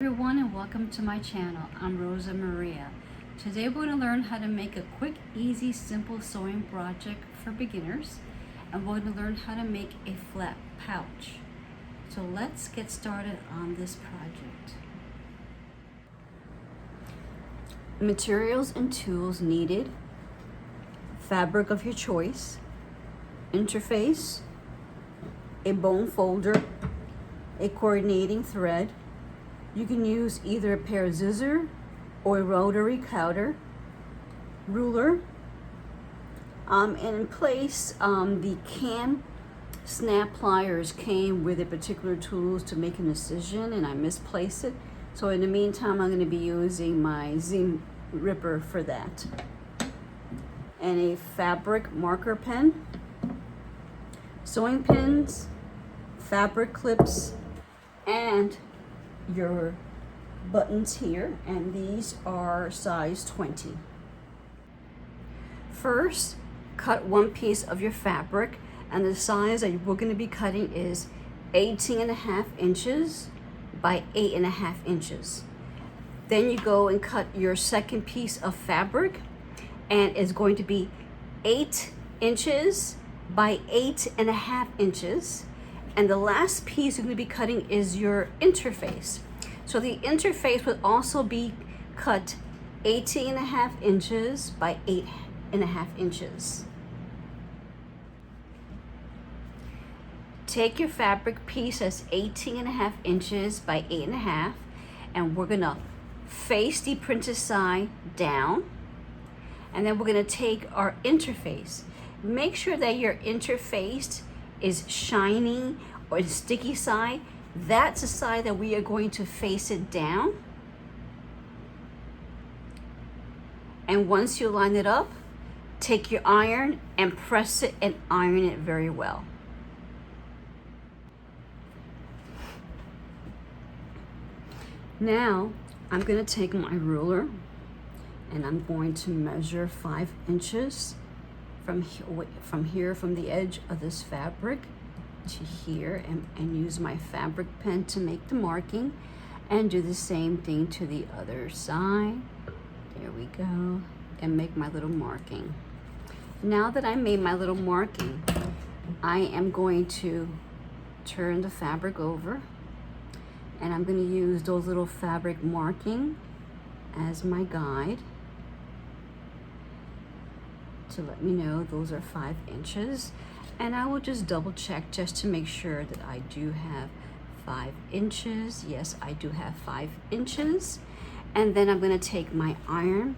Everyone, and welcome to my channel. I'm Rosa Maria. Today we're going to learn how to make a quick, easy, simple sewing project for beginners, and we're going to learn how to make a flat pouch. So let's get started on this project. Materials and tools needed: fabric of your choice, interface, a bone folder, a coordinating thread. You can use either a pair of scissors or a rotary cutter, ruler, and in place, the cam snap pliers came with a particular tools to make an incision, and I misplaced it. So in the meantime, I'm going to be using my seam ripper for that. And a fabric marker pen, sewing pins, fabric clips, and your buttons here, and these are size 20. First, cut one piece of your fabric, and the size that we're going to be cutting is 18.5 inches by 8.5 inches. Then you go and cut your second piece of fabric, and it's going to be 8 inches by 8.5 inches. And the last piece you're going to be cutting is your interface. So the interface would also be cut 18.5 inches by 8.5 inches. Take your fabric piece that's 18.5 inches by 8.5, and we're going to face the printed side down. And then we're going to take our interface. Make sure that your interface is shiny or the sticky side. That's the side that we are going to face it down. And once you line it up, take your iron and press it and iron it very well. Now I'm going to take my ruler and I'm going to measure 5 inches from here, from the edge of this fabric to here, and use my fabric pen to make the marking, and do the same thing to the other side. There we go, and make my little marking. Now that I made my little marking, I am going to turn the fabric over, and I'm going to use those little fabric marking as my guide to let me know those are 5 inches. And I will just double check just to make sure that I do have 5 inches. Yes, I do have 5 inches. And then I'm going to take my iron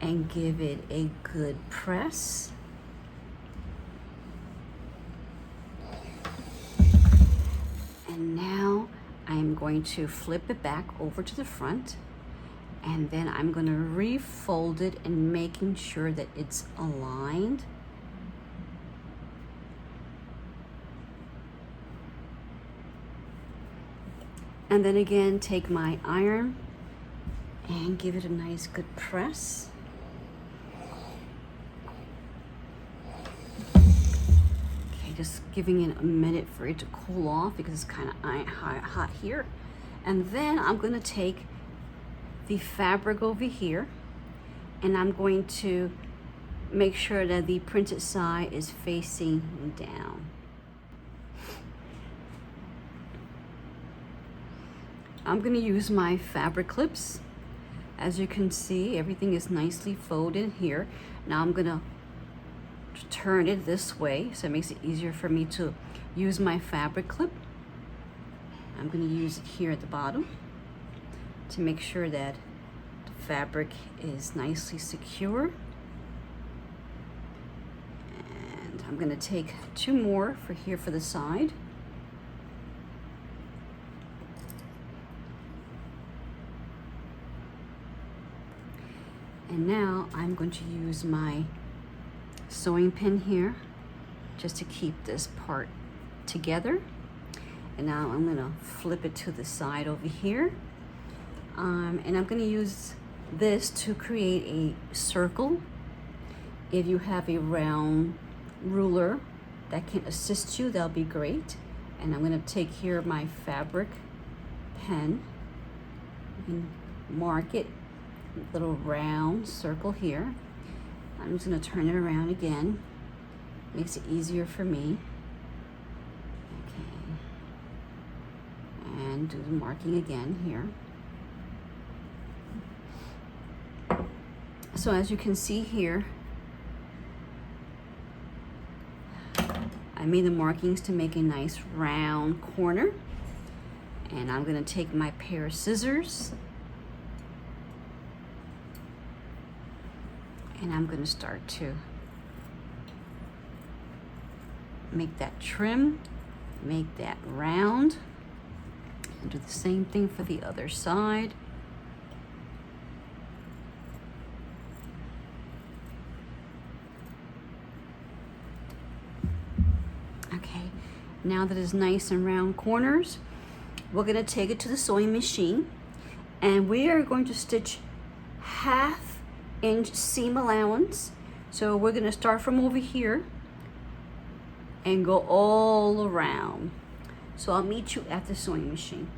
and give it a good press. And now I'm going to flip it back over to the front, and then I'm going to refold it and making sure that it's aligned. And then again, take my iron and give it a nice good press. Okay, just giving it a minute for it to cool off because it's kind of hot here. And then I'm going to take the fabric over here, and I'm going to make sure that the printed side is facing down. I'm going to use my fabric clips. As you can see, everything is nicely folded here. Now I'm going to turn it this way so it makes it easier for me to use my fabric clip. I'm going to use it here at the bottom to make sure that the fabric is nicely secure. And I'm going to take 2 more for here for the side. And now I'm going to use my sewing pin here just to keep this part together. And now I'm going to flip it to the side over here. And I'm going to use this to create a circle. If you have a round ruler that can assist you, that'll be great. And I'm going to take here my fabric pen, can mark it, little round circle here. I'm just going to turn it around again. Makes it easier for me. Okay. And do the marking again here. So as you can see here, I made the markings to make a nice round corner. And I'm going to take my pair of scissors and I'm going to start to make that trim, make that round, and do the same thing for the other side. Okay, now that it's nice and round corners, we're going to take it to the sewing machine and we are going to stitch 1/2 inch seam allowance. So we're going to start from over here and go all around. So I'll meet you at the sewing machine.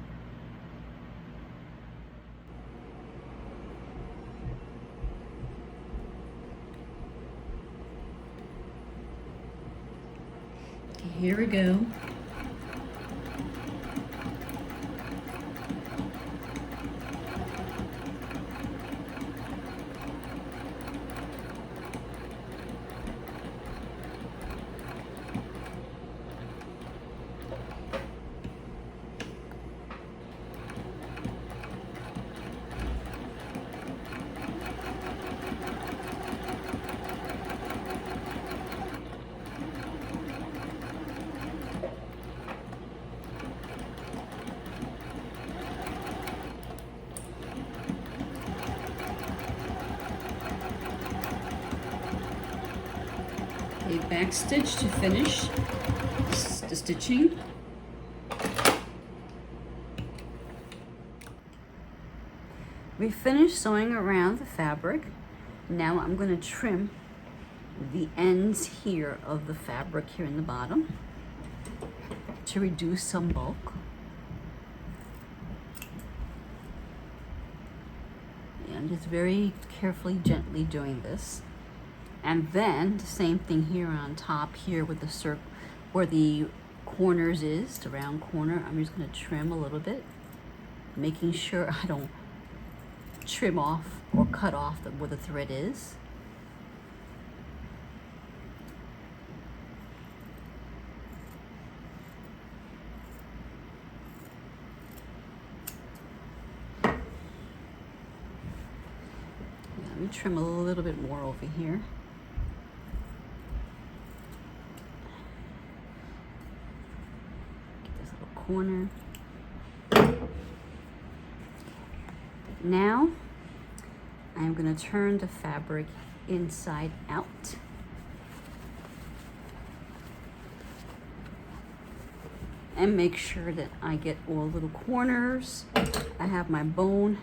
Here we go. A back stitch to finish the stitching. We finished sewing around the fabric. Now I'm going to trim the ends here of the fabric here in the bottom to reduce some bulk. Yeah, I'm just very carefully, gently doing this. And then the same thing here on top here with the circle where the corners is, the round corner. I'm just going to trim a little bit, making sure I don't trim off or cut off where the thread is. Let me trim a little bit more over here. Corner. Now I'm going to turn the fabric inside out. And make sure that I get all little corners. I have my bone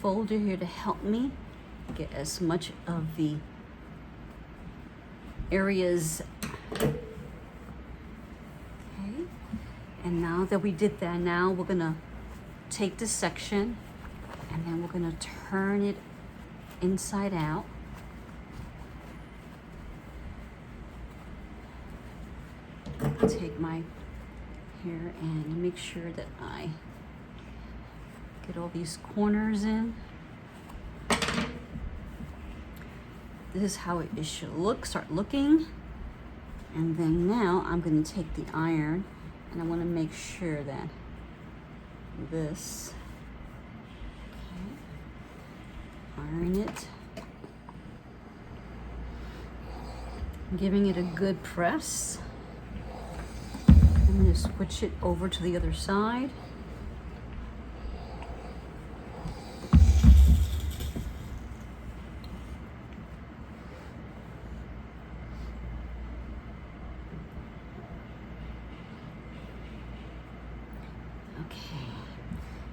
folder here to help me get as much of the areas. And now that we did that, now we're gonna take this section and then we're gonna turn it inside out. Take my here and make sure that I get all these corners in. This is how it should look, start looking. And then now I'm gonna take the iron and I want to make sure that this, okay, iron it, giving it a good press. I'm going to switch it over to the other side.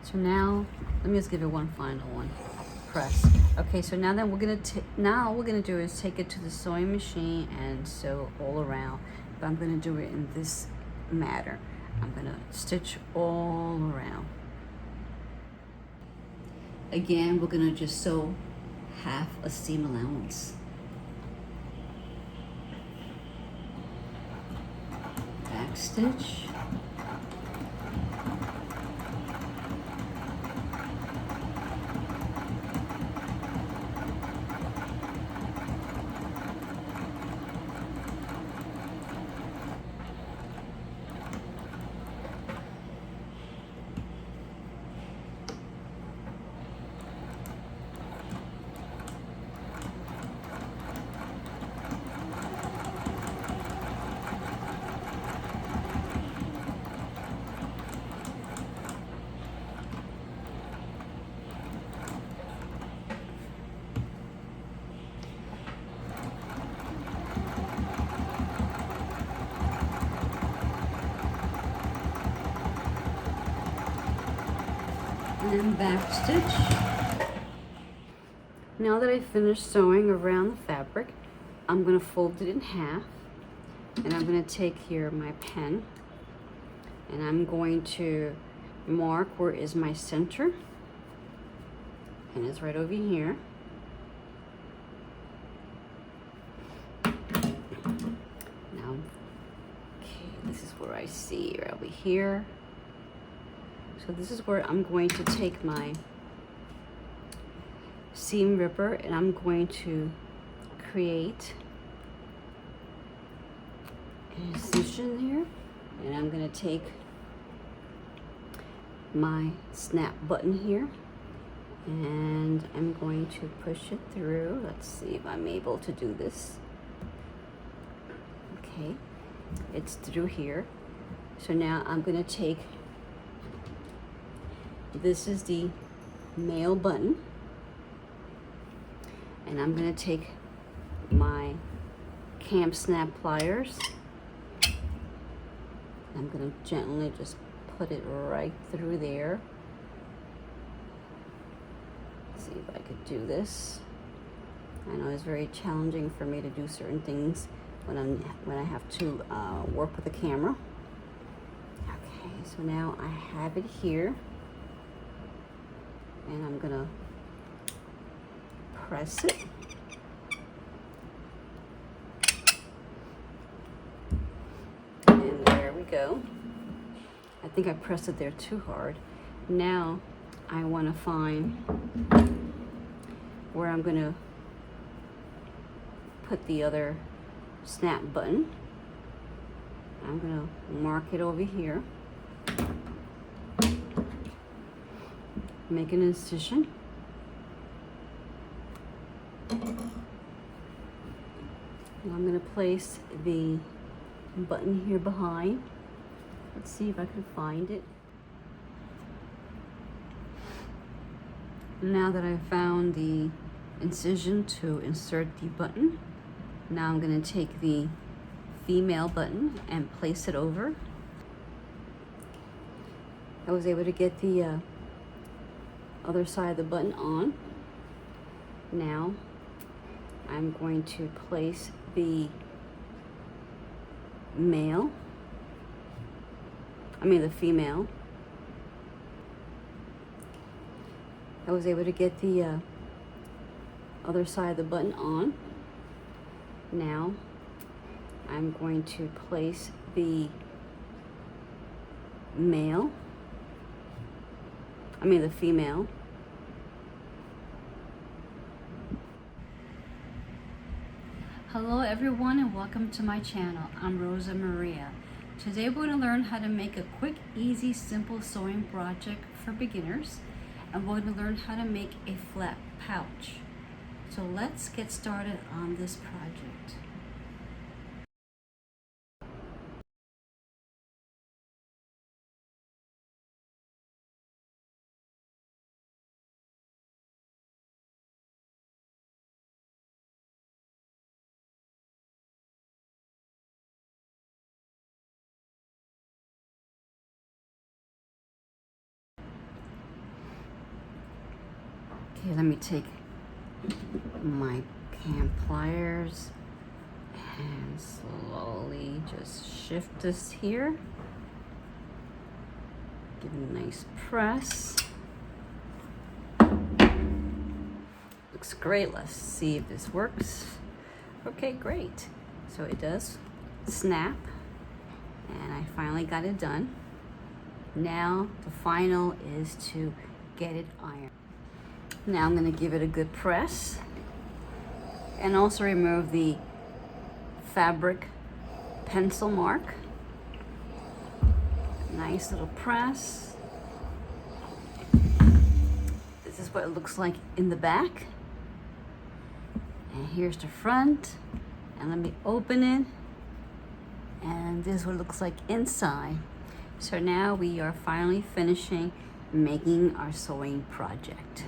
So now, let me just give it one final one press. Okay, so now then we're gonna do is take it to the sewing machine and sew all around. But I'm gonna do it in this manner. I'm gonna stitch all around. Again, we're gonna just sew half a seam allowance. Back stitch. And back stitch. Now that I finished sewing around the fabric, I'm going to fold it in half, and I'm going to take here my pen, and I'm going to mark where is my center, and it's right over here. Now, okay, this is where I see right over here. So this is where I'm going to take my seam ripper, and I'm going to create an incision here, and I'm going to take my snap button here, and I'm going to push it through. Let's see if I'm able to do this. Okay, it's through here. So now I'm going to take, this is the male button, and I'm going to take my cam snap pliers. I'm going to gently just put it right through there. Let's see if I could do this. I know it's very challenging for me to do certain things when I have to work with the camera. Okay, so now I have it here, and I'm gonna press it. And there we go. I think I pressed it there too hard. Now I want to find where I'm gonna put the other snap button. I'm gonna mark it over here. Make an incision. And I'm going to place the button here behind. Let's see if I can find it. Now that I've found the incision to insert the button, now I'm going to take the female button and place it over. I was able to get the other side of the button on. Now I'm going to place the female. I was able to get the other side of the button on. Now I'm going to place the female. Hello everyone, and welcome to my channel. I'm Rosa Maria. Today we're going to learn how to make a quick, easy, simple sewing project for beginners, and we're going to learn how to make a flat pouch. So let's get started on this project. Okay, let me take my cam pliers and slowly just shift this here. Give it a nice press. And Looks great. Let's see if this works. Okay, great. So it does snap, and I finally got it done. Now the final is to get it ironed. Now I'm going to give it a good press and also remove the fabric pencil mark. Nice little press. This is what it looks like in the back. And here's the front. And let me open it. And this is what it looks like inside. So now we are finally finishing making our sewing project.